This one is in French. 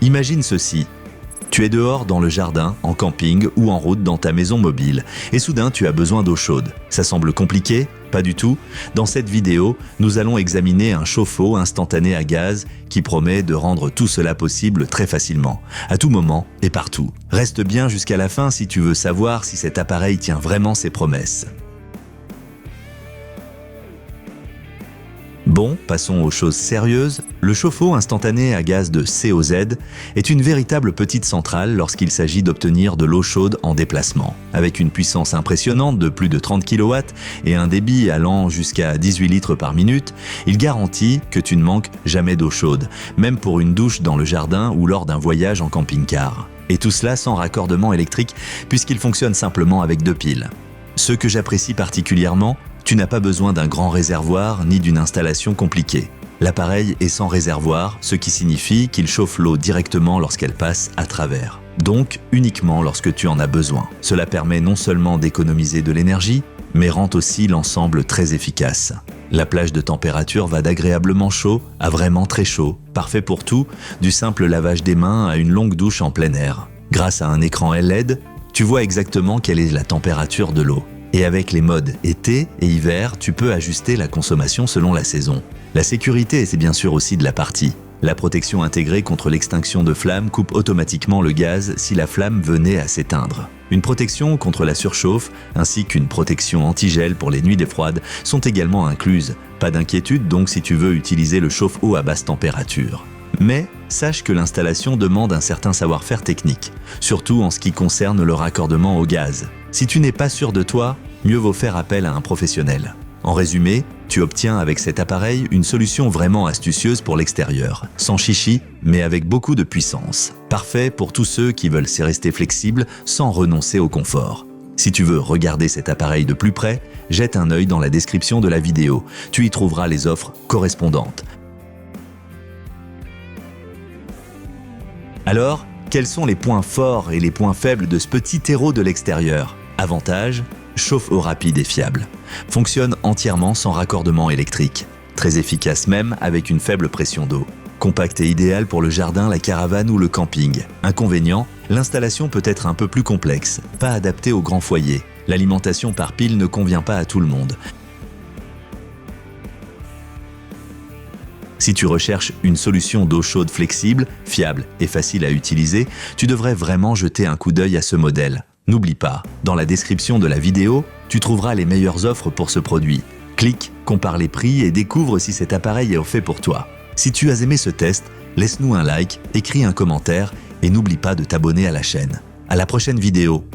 Imagine ceci. Tu es dehors dans le jardin, en camping ou en route dans ta maison mobile et soudain tu as besoin d'eau chaude. Ça semble compliqué? Pas du tout. Dans cette vidéo, nous allons examiner un chauffe-eau instantané à gaz qui promet de rendre tout cela possible très facilement, à tout moment et partout. Reste bien jusqu'à la fin si tu veux savoir si cet appareil tient vraiment ses promesses. Bon, passons aux choses sérieuses. Le chauffe-eau instantané à gaz de COZ est une véritable petite centrale lorsqu'il s'agit d'obtenir de l'eau chaude en déplacement. Avec une puissance impressionnante de plus de 30 kW et un débit allant jusqu'à 18 litres par minute, il garantit que tu ne manques jamais d'eau chaude, même pour une douche dans le jardin ou lors d'un voyage en camping-car. Et tout cela sans raccordement électrique puisqu'il fonctionne simplement avec 2 piles. Ce que j'apprécie particulièrement, tu n'as pas besoin d'un grand réservoir ni d'une installation compliquée. L'appareil est sans réservoir, ce qui signifie qu'il chauffe l'eau directement lorsqu'elle passe à travers. Donc uniquement lorsque tu en as besoin. Cela permet non seulement d'économiser de l'énergie, mais rend aussi l'ensemble très efficace. La plage de température va d'agréablement chaud à vraiment très chaud, parfait pour tout, du simple lavage des mains à une longue douche en plein air. Grâce à un écran LED, tu vois exactement quelle est la température de l'eau. Et avec les modes été et hiver, tu peux ajuster la consommation selon la saison. La sécurité, c'est bien sûr aussi de la partie. La protection intégrée contre l'extinction de flammes coupe automatiquement le gaz si la flamme venait à s'éteindre. Une protection contre la surchauffe, ainsi qu'une protection antigel pour les nuits froides sont également incluses. Pas d'inquiétude donc si tu veux utiliser le chauffe-eau à basse température. Mais sache que l'installation demande un certain savoir-faire technique, surtout en ce qui concerne le raccordement au gaz. Si tu n'es pas sûr de toi, mieux vaut faire appel à un professionnel. En résumé, tu obtiens avec cet appareil une solution vraiment astucieuse pour l'extérieur, sans chichi, mais avec beaucoup de puissance. Parfait pour tous ceux qui veulent rester flexibles sans renoncer au confort. Si tu veux regarder cet appareil de plus près, jette un œil dans la description de la vidéo. Tu y trouveras les offres correspondantes. Alors, quels sont les points forts et les points faibles de ce petit terreau de l'extérieur? Avantage, chauffe-eau rapide et fiable. Fonctionne entièrement sans raccordement électrique. Très efficace même avec une faible pression d'eau. Compact et idéal pour le jardin, la caravane ou le camping. Inconvénient, l'installation peut être un peu plus complexe, pas adaptée aux grands foyers. L'alimentation par pile ne convient pas à tout le monde. Si tu recherches une solution d'eau chaude flexible, fiable et facile à utiliser, tu devrais vraiment jeter un coup d'œil à ce modèle. N'oublie pas, dans la description de la vidéo, tu trouveras les meilleures offres pour ce produit. Clique, compare les prix et découvre si cet appareil est fait pour toi. Si tu as aimé ce test, laisse-nous un like, écris un commentaire et n'oublie pas de t'abonner à la chaîne. À la prochaine vidéo.